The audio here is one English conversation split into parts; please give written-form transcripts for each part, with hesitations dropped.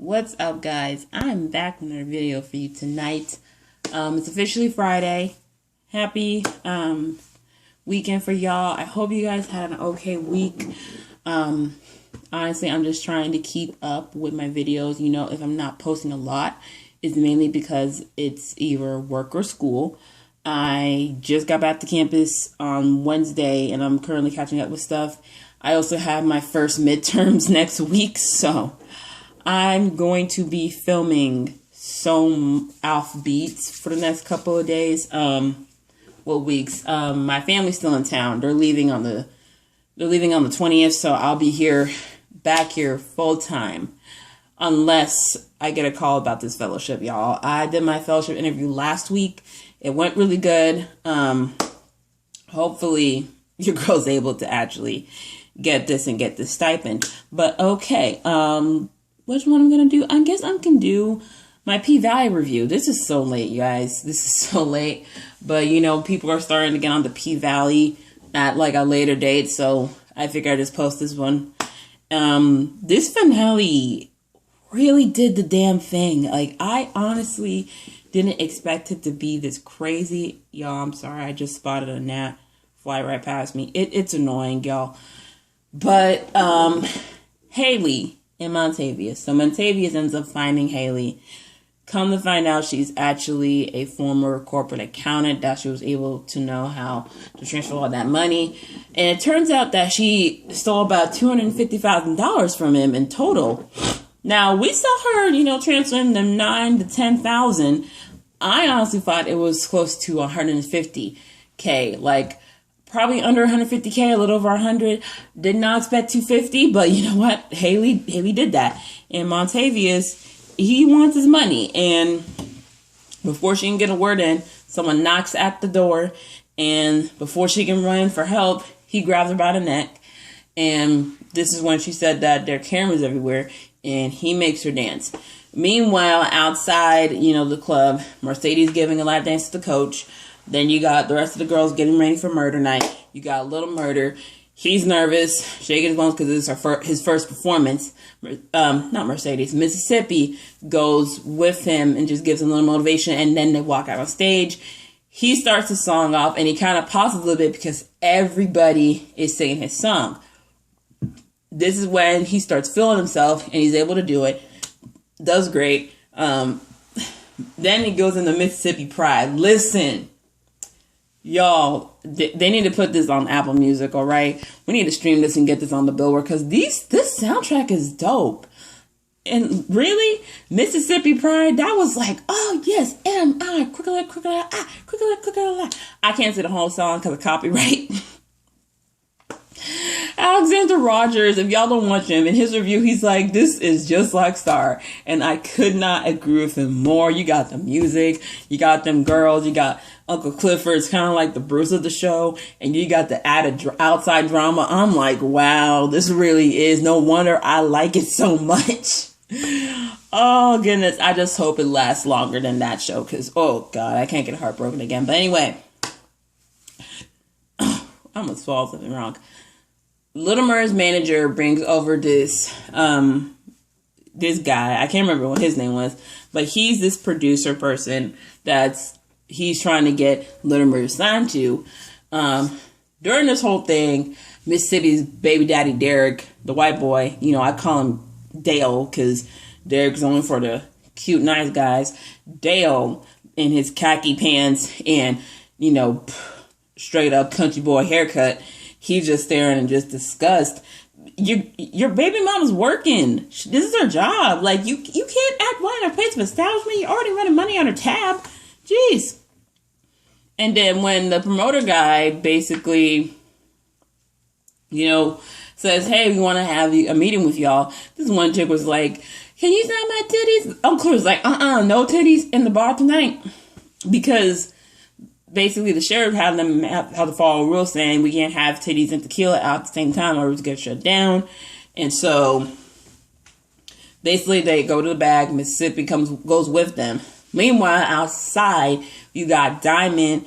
What's up, guys? I'm back with another video for you tonight. It's officially Friday. Happy weekend for y'all. I hope you guys had an okay week. Honestly, I'm just trying to keep up with my videos. You know, if I'm not posting a lot, it's mainly because it's either work or school. I just got back to campus on Wednesday, and I'm currently catching up with stuff. I also have my first midterms next week, so I'm going to be filming some off beats for the next couple of days. Weeks. My family's still in town. They're leaving on the 20th, so I'll be back here full time, unless I get a call about this fellowship, y'all. I did my fellowship interview last week. It went really good. Hopefully your girl's able to actually get this and get this stipend. But okay, which one I'm gonna do? I guess I can do my P-Valley review. This is so late, you guys. This is so late. But you know, people are starting to get on the P-Valley at like a later date, so I figured I'd just post this one. This finale really did the damn thing. Like, I honestly didn't expect it to be this crazy. Y'all, I'm sorry. I just spotted a gnat fly right past me. It's annoying, y'all. But Haley and Montavious. So Montavious ends up finding Haley. Come to find out, she's actually a former corporate accountant, that she was able to know how to transfer all that money. And it turns out that she stole about $250,000 from him in total. Now, we saw her, transferring them $9,000 to $10,000. I honestly thought it was close to $150K. Like, probably under $150K, a little over $100. Did not expect $250, but you know what? Haley did that. And Montavious, he wants his money. And before she can get a word in, someone knocks at the door. And before she can run for help, he grabs her by the neck. And this is when she said that there are cameras everywhere. And he makes her dance. Meanwhile, outside, the club, Mercedes giving a lap dance to the coach. Then you got the rest of the girls getting ready for murder night. You got Little Murder. He's nervous, shaking his bones because this is his first performance. Not Mercedes. Mississippi goes with him and just gives him a little motivation. And then they walk out on stage. He starts the song off and he kind of pauses a little bit because everybody is singing his song. This is when he starts feeling himself and he's able to do it. Does great. Then he goes into Mississippi Pride. Listen, y'all, they need to put this on Apple Music, all right? We need to stream this and get this on the Billboard because this soundtrack is dope. And really, Mississippi Pride, that was like, oh yes, M-I, quickly, I can't say the whole song because of copyright. Alexander Rogers, if y'all don't watch him, in his review, he's like, this is just like Star. And I could not agree with him more. You got the music, you got them girls, you got Uncle Clifford. It's kind of like the Bruce of the show. And you got the added outside drama. I'm like, wow, this really is. No wonder I like it so much. Oh, goodness. I just hope it lasts longer than that show. Because, oh, God, I can't get heartbroken again. But anyway, I almost swallowed something wrong. Little Murder's manager brings over this guy. I can't remember what his name was, but he's this producer person he's trying to get Little Murder signed to. During this whole thing, Mississippi's baby daddy Derek, the white boy, I call him Dale because Derek's only for the cute, nice guys. Dale in his khaki pants and, straight up country boy haircut. He's just staring in just disgust. Your baby mama's working. This is her job. Like, you can't act right in her place of establishment. You're already running money on her tab. Jeez. And then when the promoter guy basically, says, hey, we want to have a meeting with y'all. This one chick was like, can you sign my titties? Uncle was like, no titties in the bar tonight. Because basically, the sheriff had them have to follow a rule saying we can't have titties and tequila out at the same time or it's get shut down. And so, basically, they go to the bag. Mississippi goes with them. Meanwhile, outside, you got Diamond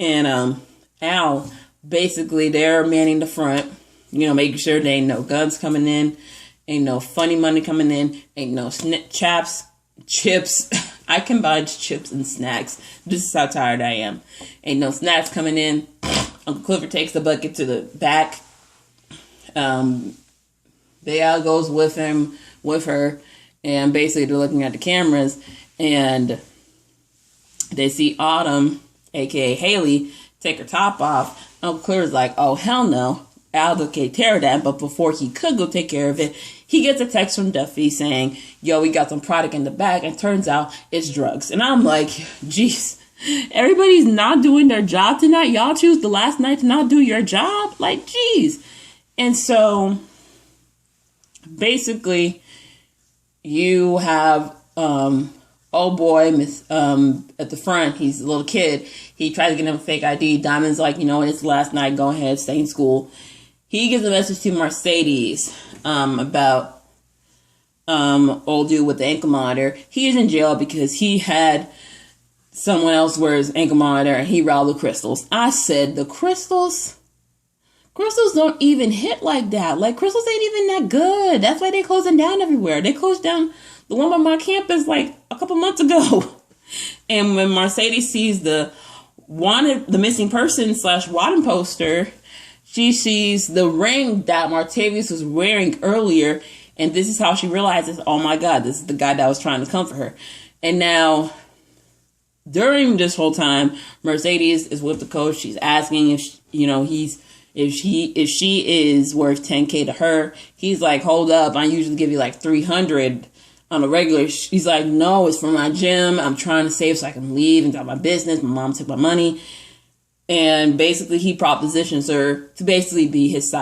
and Al. Basically, they're manning the front, making sure there ain't no guns coming in. Ain't no funny money coming in. Ain't no chips. I combine chips and snacks. This is how tired I am. Ain't no snacks coming in. Uncle Clifford takes the bucket to the back. Bea goes with her, and basically they're looking at the cameras, and they see Autumn, aka Haley, take her top off. Uncle Clifford's like, oh hell no, I'll take care of that. But before he could go take care of it, he gets a text from Duffy saying, yo, we got some product in the bag, and turns out it's drugs. And I'm like, geez, everybody's not doing their job tonight. Y'all choose the last night to not do your job? Like, geez. And so basically you have old boy at the front. He's a little kid. He tries to get him a fake ID. Diamond's like, it's the last night, go ahead, stay in school. He gives a message to Mercedes about old dude with the ankle monitor. He is in jail because he had someone else wear his ankle monitor and he robbed the crystals. I said, the crystals don't even hit like that. Like, crystals ain't even that good. That's why they closing down everywhere. They closed down the one by my campus like a couple months ago. And when Mercedes sees the missing person / wanted poster, she sees the ring that Martavius was wearing earlier. And this is how she realizes, oh my God, this is the guy that was trying to comfort her. And now, during this whole time, Mercedes is with the coach. She's asking if she is worth $10K to her. He's like, hold up, I usually give you like $300 on a regular. She's like, no, it's for my gym. I'm trying to save so I can leave and got my business. My mom took my money. And basically he propositions her to basically be his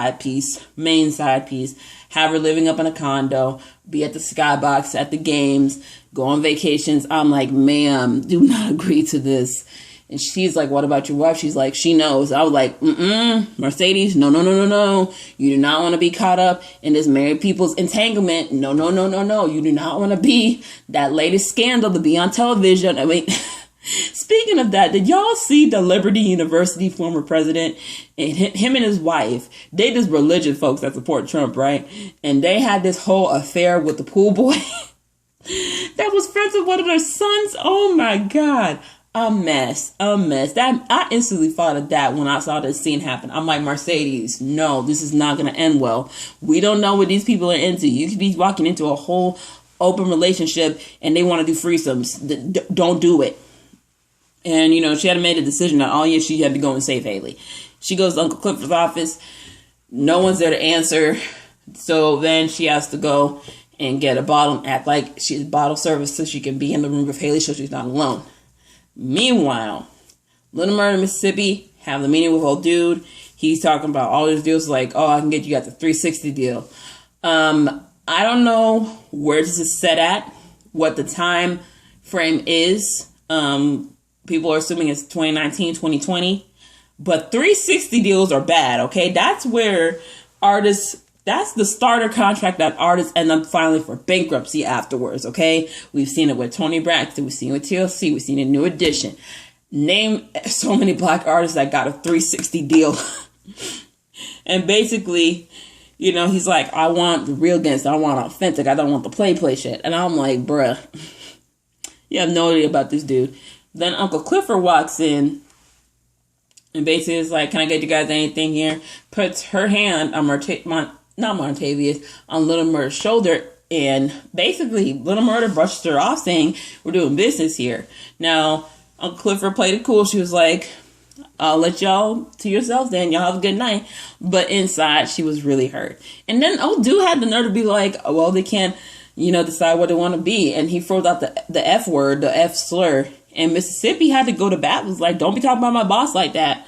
main side piece, have her living up in a condo, be at the skybox, at the games, go on vacations. I'm like, ma'am, do not agree to this. And she's like, what about your wife? She's like, she knows. I was like, Mercedes, no. You do not want to be caught up in this married people's entanglement. No. You do not want to be that latest scandal to be on television. I mean, speaking of that, did y'all see the Liberty University former president and him and his wife? They just religious folks that support Trump, right? And they had this whole affair with the pool boy that was friends with one of their sons. Oh my God. A mess. That I instantly thought of that when I saw this scene happen. I'm like, Mercedes, no, this is not going to end well. We don't know what these people are into. You could be walking into a whole open relationship and they want to do threesomes. Don't do it. And, she had made a decision that, she had to go and save Haley. She goes to Uncle Clifford's office. No one's there to answer. So then she has to go and get a bottle and act like she's bottle service so she can be in the room with Haley so she's not alone. Meanwhile, Little Murder, Mississippi, have the meeting with old dude. He's talking about all his deals like, I can get you at the 360 deal. I don't know where this is set at, what the time frame is. People are assuming it's 2019, 2020. But 360 deals are bad, okay? That's where that's the starter contract that artists end up filing for bankruptcy afterwards, okay? We've seen it with Tony Braxton. We've seen it with TLC. We've seen it in New Edition. Name so many black artists that got a 360 deal. And basically, he's like, I want the real gangster. I want authentic. I don't want the play shit. And I'm like, bruh, you have no idea about this dude. Then Uncle Clifford walks in and basically is like, can I get you guys anything here? Puts her hand on not Montavious, on Little Murder's shoulder, and basically Little Murder brushes her off saying, we're doing business here. Now, Uncle Clifford played it cool. She was like, I'll let y'all to yourselves then. Y'all have a good night. But inside, she was really hurt. And then old dude had the nerve to be like, well, they can't, decide what they want to be. And he throws out the F word, the F slur. And Mississippi had to go to bat. Was like, don't be talking about my boss like that.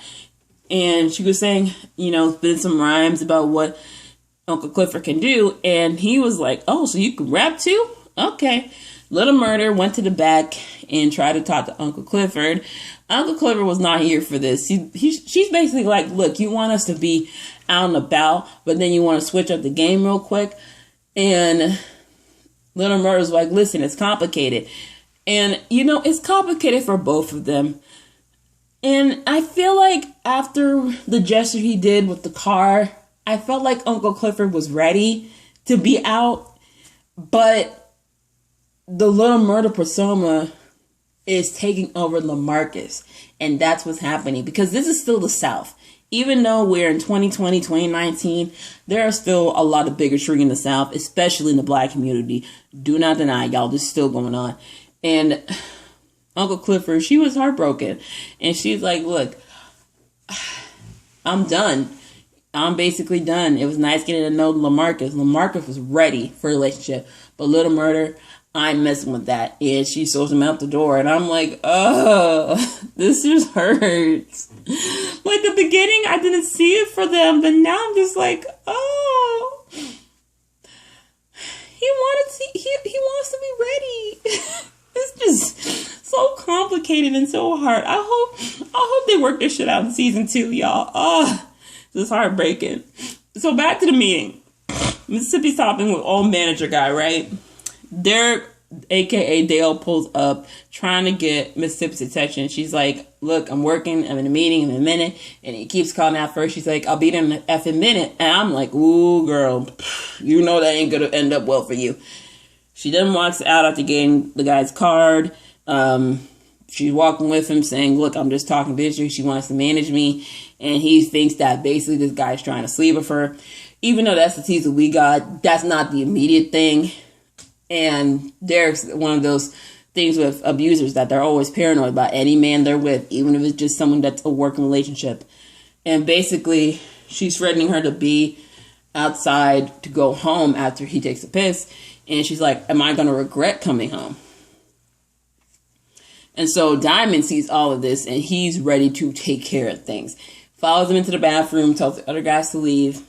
And she was saying, spitting some rhymes about what Uncle Clifford can do. And he was like, oh, so you can rap too? Okay. Little Murder went to the back and tried to talk to Uncle Clifford. Uncle Clifford was not here for this. She's basically like, look, you want us to be out and about, but then you want to switch up the game real quick. And Little Murder's like, listen, it's complicated. And, it's complicated for both of them. And I feel like after the gesture he did with the car, I felt like Uncle Clifford was ready to be out, but the little murder persona is taking over LaMarcus, and that's what's happening, because this is still the South. Even though we're in 2020, 2019, there are still a lot of bigotry in the South, especially in the Black community. Do not deny, y'all, this is still going on. And Uncle Clifford, she was heartbroken, and she's like, look, I'm done. I'm basically done. It was nice getting to know LaMarcus. LaMarcus was ready for a relationship, but Little Murder, I'm messing with that. And she throws him out the door, and I'm like, oh, this just hurts. Like, the beginning, I didn't see it for them, but now I'm just like, oh, he wants to be ready. It's just so complicated and so hard. I hope they work this shit out in season 2, y'all. Oh, this is heartbreaking. So back to the meeting. Mississippi's talking with old manager guy, right? Derek, aka Dale, pulls up trying to get Mississippi's attention. She's like, look, I'm working, I'm in a meeting in a minute, and he keeps calling out first. She's like, I'll be there in an effing minute. And I'm like, ooh, girl, you know that ain't gonna end up well for you. She then walks out after getting the guy's card. She's walking with him saying, look, I'm just talking business. She wants to manage me. And he thinks that basically this guy's trying to sleep with her. Even though that's the teaser we got, that's not the immediate thing. And Derek's one of those things with abusers that they're always paranoid about any man they're with, even if it's just someone that's a working relationship. And basically, she's threatening her to be outside to go home after he takes a piss. And she's like, am I going to regret coming home? And so Diamond sees all of this, and he's ready to take care of things. Follows him into the bathroom, tells the other guys to leave.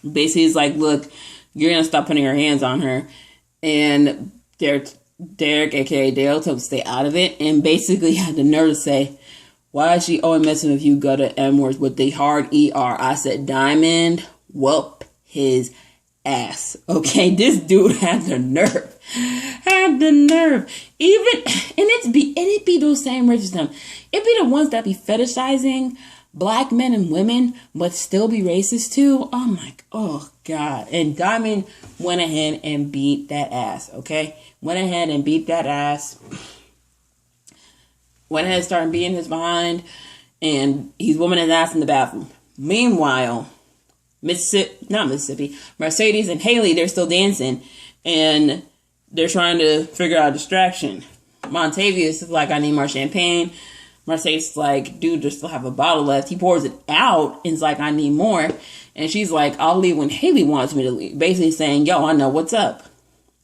Basically, he's like, look, you're going to stop putting your hands on her. And Derek, a.k.a. Dale, told him to stay out of it. And basically had the nerve to say, why is she always messing with you, gutter M-words, with the hard ER? I said, Diamond, whoop his ass. Okay, this dude had the nerve. Even, and it be those same racism. It be the ones that be fetishizing Black men and women, but still be racist too. Oh God. And Diamond went ahead and beat that ass, okay? Went ahead and beat that ass. Went ahead and started beating his behind, and he's whooping his ass in the bathroom. Meanwhile, Mercedes and Haley, they're still dancing, and they're trying to figure out a distraction. Montavious is like, I need more champagne. Mercedes is like, dude, just still have a bottle left. He pours it out and is like, I need more. And she's like, I'll leave when Haley wants me to leave. Basically saying, yo, I know what's up.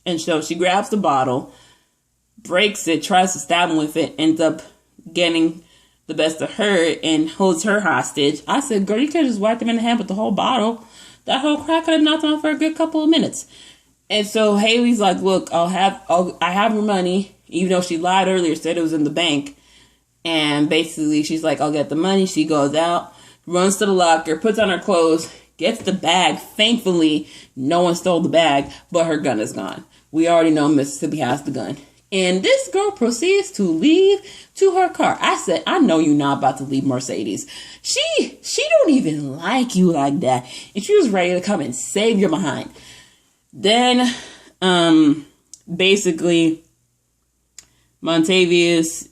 And so she grabs the bottle, breaks it, tries to stab him with it, ends up getting the best of her and holds her hostage. I said, girl, you could have just whacked him in the head with the whole bottle. That whole crack could have knocked him out for a good couple of minutes. And so Haley's like, look, I have your money, even though she lied earlier, said it was in the bank. And basically she's like, I'll get the money. She goes out, runs to the locker, puts on her clothes, gets the bag. Thankfully, no one stole the bag, but her gun is gone. We already know Mississippi has the gun. And this girl proceeds to leave to her car. I said, I know you're not about to leave Mercedes. She don't even like you like that. And she was ready to come and save your behind. Then, basically, Montavious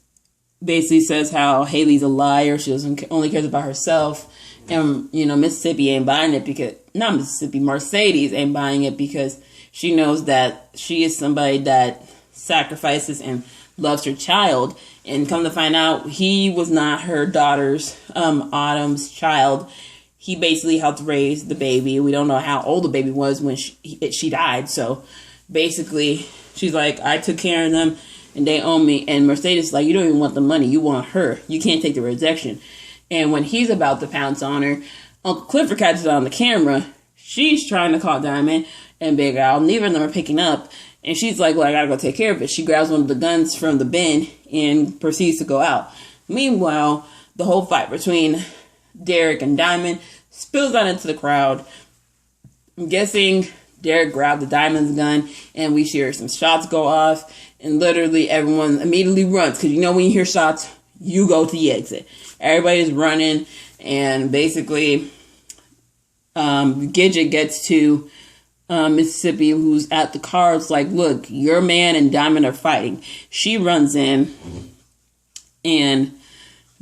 basically says how Haley's a liar. She only cares about herself. And, Mississippi ain't buying it because, not Mississippi, Mercedes ain't buying it because she knows that she is somebody that sacrifices and loves her child. And come to find out, he was not her daughter's, Autumn's child. He basically helped raise the baby. We don't know how old the baby was when she died. So basically, she's like, I took care of them and they own me. And Mercedes is like, you don't even want the money. You want her. You can't take the rejection. And when he's about to pounce on her, Uncle Clifford catches it on the camera. She's trying to call Diamond and Big Al. Neither of them are picking up. And she's like, well, I gotta go take care of it. She grabs one of the guns from the bin and proceeds to go out. Meanwhile, the whole fight between Derek and Diamond spills out into the crowd. I'm guessing Derek grabbed the Diamond's gun and we hear some shots go off. And literally everyone immediately runs. Because when you hear shots, you go to the exit. Everybody's running. And basically, Gidget gets to Mississippi, who's at the car, is like, look, your man and Diamond are fighting. She runs in and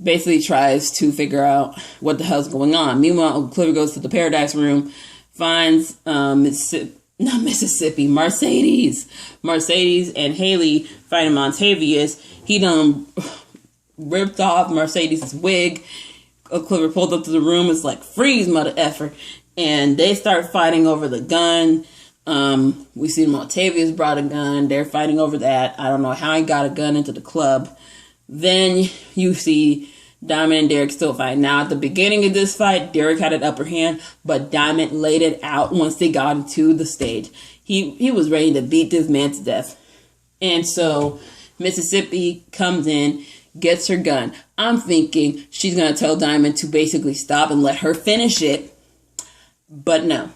basically tries to figure out what the hell's going on. Meanwhile, Uncle Clifford goes to the Paradise Room, finds Mercedes and Haley fighting Montavious. He done ripped off Mercedes' wig. Uncle Clifford pulled up to the room. It's like, freeze, mother effer. And they start fighting over the gun. We see Montavious brought a gun. They're fighting over that. I don't know how he got a gun into the club. Then you see Diamond and Derek still fighting. Now, at the beginning of this fight, Derek had an upper hand, but Diamond laid it out once they got into the stage. He was ready to beat this man to death. And so Mississippi comes in, gets her gun. I'm thinking she's going to tell Diamond to basically stop and let her finish it. But no.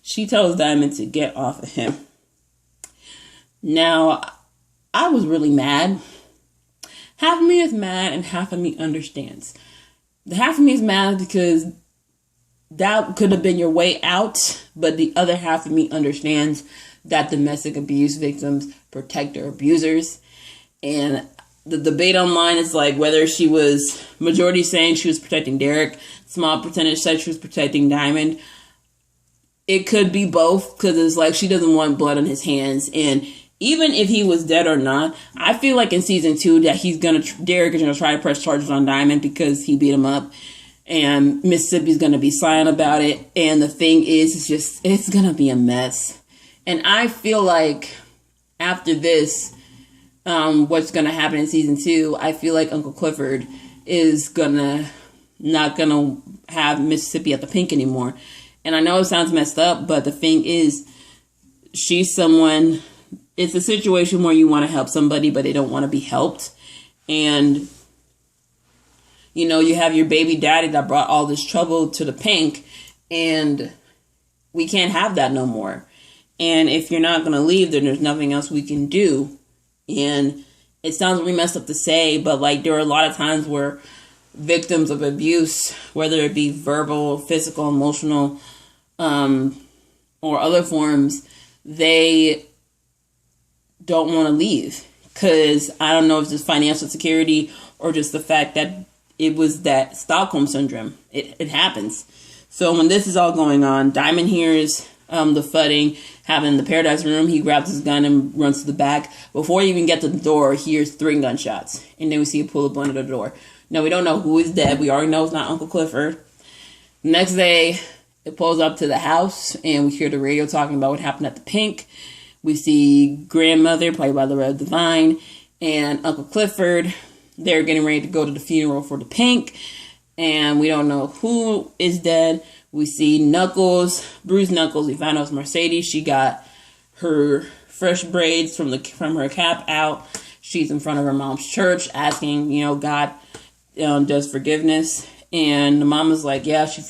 She tells Diamond to get off of him. Now, I was really mad. Half of me is mad and half of me understands. The half of me is mad because that could have been your way out, but the other half of me understands that domestic abuse victims protect their abusers. And the debate online is like whether she was majority saying she was protecting Derek, small percentage said she was protecting Diamond. It could be both, because it's like she doesn't want blood on his hands. And even if he was dead or not, I feel like in season 2 that Derek is gonna try to press charges on Diamond because he beat him up, and Mississippi's gonna be silent about it. And the thing is, it's gonna be a mess. And I feel like after this, what's gonna happen in season 2, I feel like Uncle Clifford is not gonna have Mississippi at the pink anymore. And I know it sounds messed up, but the thing is, she's someone. It's a situation where you want to help somebody, but they don't want to be helped. And, you know, you have your baby daddy that brought all this trouble to the pink, and we can't have that no more. And if you're not going to leave, then there's nothing else we can do. And it sounds really messed up to say, but like there are a lot of times where victims of abuse, whether it be verbal, physical, emotional, or other forms, they don't want to leave, because I don't know if it's financial security or just the fact that it was that Stockholm syndrome. It happens. So when this is all going on, Diamond hears the thudding happening in the Paradise Room. He grabs his gun and runs to the back. Before he even gets to the door, he hears 3 gunshots, and then we see a pull up under the door. Now we don't know who is dead. We already know it's not Uncle Clifford. The next day, it pulls up to the house, and we hear the radio talking about what happened at the pink. We see grandmother, played by Loretta Devine, and Uncle Clifford. They're getting ready to go to the funeral for the pink, and we don't know who is dead. We see Knuckles, Bruce Knuckles. We find out it's Mercedes. She got her fresh braids from her cap out. She's in front of her mom's church asking, God does forgiveness. And the mama's like, yeah, he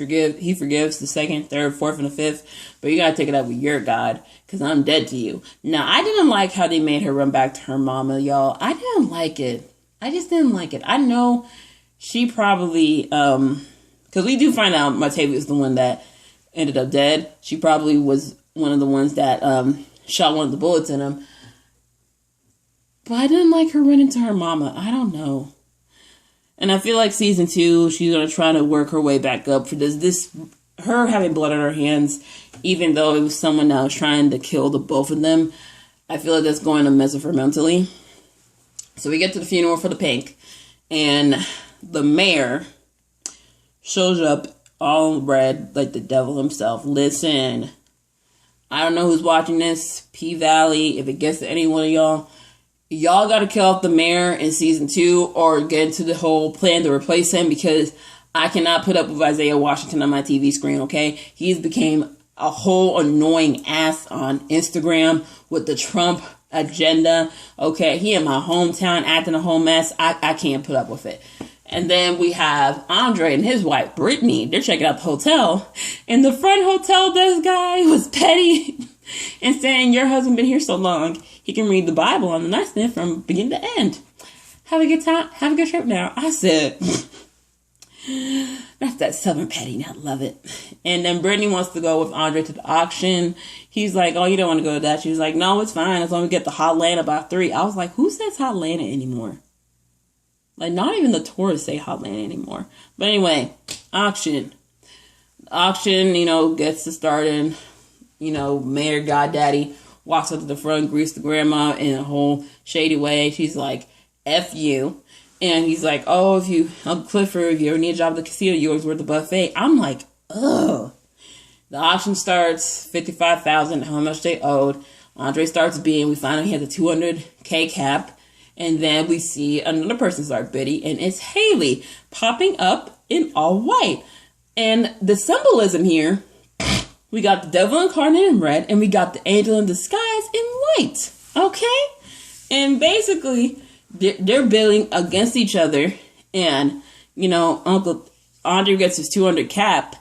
forgives the 2nd, 3rd, 4th, and the 5th. But you got to take it up with your God, because I'm dead to you. Now, I didn't like how they made her run back to her mama, y'all. I didn't like it. I just didn't like it. I know she probably, because we do find out Montavious was the one that ended up dead. She probably was one of the ones that shot one of the bullets in him. But I didn't like her running to her mama. I don't know. And I feel like season 2, she's going to try to work her way back up for her having blood on her hands, even though it was someone that was trying to kill the both of them. I feel like that's going to mess with her mentally. So we get to the funeral for the pink, and the mayor shows up all red like the devil himself. Listen, I don't know who's watching this. P-Valley, if it gets to any one of y'all got to kill off the mayor in season 2 or get into the whole plan to replace him, because I cannot put up with Isaiah Washington on my TV screen, okay? He's became a whole annoying ass on Instagram with the Trump agenda, okay? He in my hometown acting a whole mess. I can't put up with it. And then we have Andre and his wife, Brittany. They're checking out the hotel. And the front hotel desk guy was petty and saying, your husband been here so long, he can read the Bible on the nightstand from beginning to end. Have a good time. Have a good trip now. I said, That's that Southern petting. I love it. And then Brittany wants to go with Andre to the auction. He's like, oh, you don't want to go to that. She's like, no, it's fine. As long as we get the Hotlanta by 3. I was like, who says Hotlanta anymore? Like, not even the tourists say Hotlanta anymore. But anyway, auction. Auction, gets to start and, Mayor Goddaddy walks up to the front, greets the grandma in a whole shady way. She's like, F you. And he's like, oh, Uncle Clifford, if you ever need a job at the casino, you always work the buffet. I'm like, ugh. The auction starts, $55,000, how much they owed. Andre starts bidding. We find out he has a $200K cap. And then we see another person start bidding, and it's Haley popping up in all white. And the symbolism here, we got the devil incarnate in red, and we got the angel in disguise in white. Okay? And basically, they're bidding against each other, and Uncle Andre gets his 200 cap,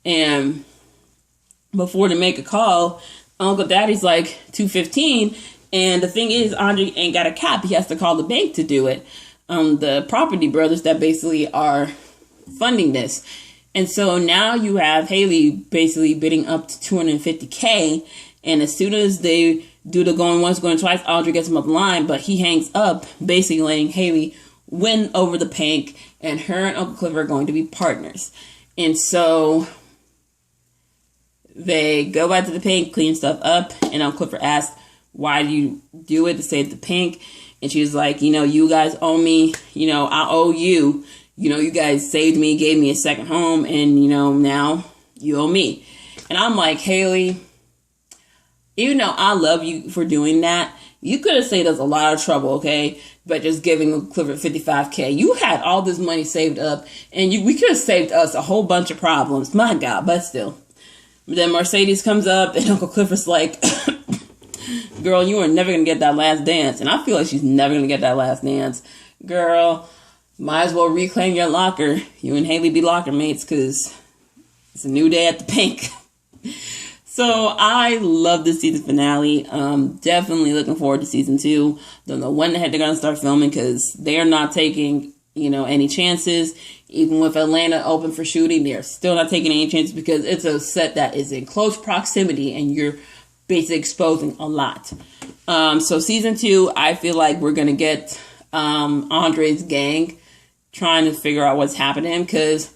and before they make a call, Uncle Daddy's like 215, and the thing is, Andre ain't got a cap. He has to call the bank to do it. The property brothers that basically are funding this, and so now you have Haley basically bidding up to 250K, and as soon as they do the going once, going twice, Andre gets him up the line, but he hangs up, basically letting Haley win over the bank, and her and Uncle Clifford are going to be partners. And so they go back to the bank, clean stuff up, and Uncle Clifford asks, why do you do it to save the bank? And she's like, you guys owe me, I owe you, you guys saved me, gave me a second home, and, now you owe me. And I'm like, Haley, even though I love you for doing that, you could have saved us a lot of trouble, okay? But just giving Clifford $55K. You had all this money saved up, and we could have saved us a whole bunch of problems. My God, but still. Then Mercedes comes up, and Uncle Clifford's like, girl, you are never going to get that last dance. And I feel like she's never going to get that last dance. Girl, might as well reclaim your locker. You and Haley be locker mates, because it's a new day at the bank. So I love the season finale. Definitely looking forward to season 2. Don't know when the heck they're going to start filming, because they're not taking, any chances. Even with Atlanta open for shooting, they're still not taking any chances, because it's a set that is in close proximity and you're basically exposing a lot. So season 2, I feel like we're going to get Andre's gang trying to figure out what's happening, because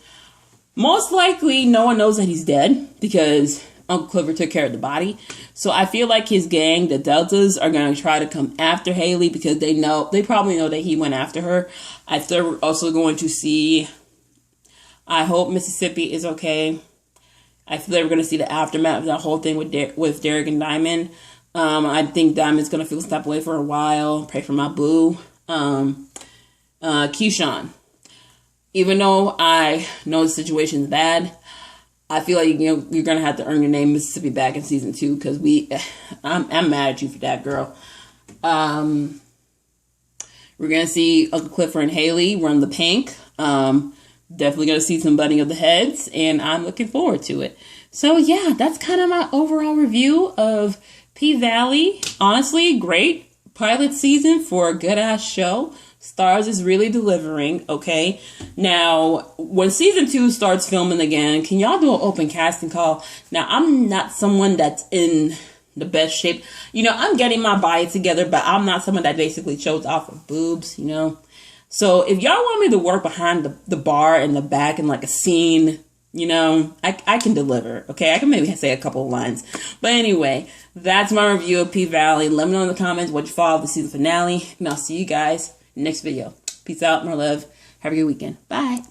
most likely no one knows that he's dead, because Uncle Clifford took care of the body. So I feel like his gang, the Deltas, are going to try to come after Haley, because they probably know that he went after her. I think we're also going to see, I hope Mississippi is okay. I feel like we're going to see the aftermath of that whole thing with Derek and Diamond. I think Diamond's going to feel some type of way for a while. Pray for my boo. Keyshawn. Even though I know the situation's bad, I feel like you're gonna have to earn your name Mississippi back in season 2, because I'm mad at you for that, girl. We're gonna see Uncle Clifford and Haley run the bank. Definitely gonna see some butting of the heads, and I'm looking forward to it. So yeah, that's kind of my overall review of P-Valley. Honestly, great pilot season for a good ass show. Stars is really delivering, okay? Now, when season 2 starts filming again, can y'all do an open casting call? Now, I'm not someone that's in the best shape. I'm getting my body together, but I'm not someone that basically shows off of boobs, So, if y'all want me to work behind the bar in the back in like a scene, I can deliver, okay? I can maybe say a couple of lines. But anyway, that's my review of P-Valley. Let me know in the comments what you thought of the season finale, and I'll see you guys next video. Peace out, my love. Have a good weekend. Bye.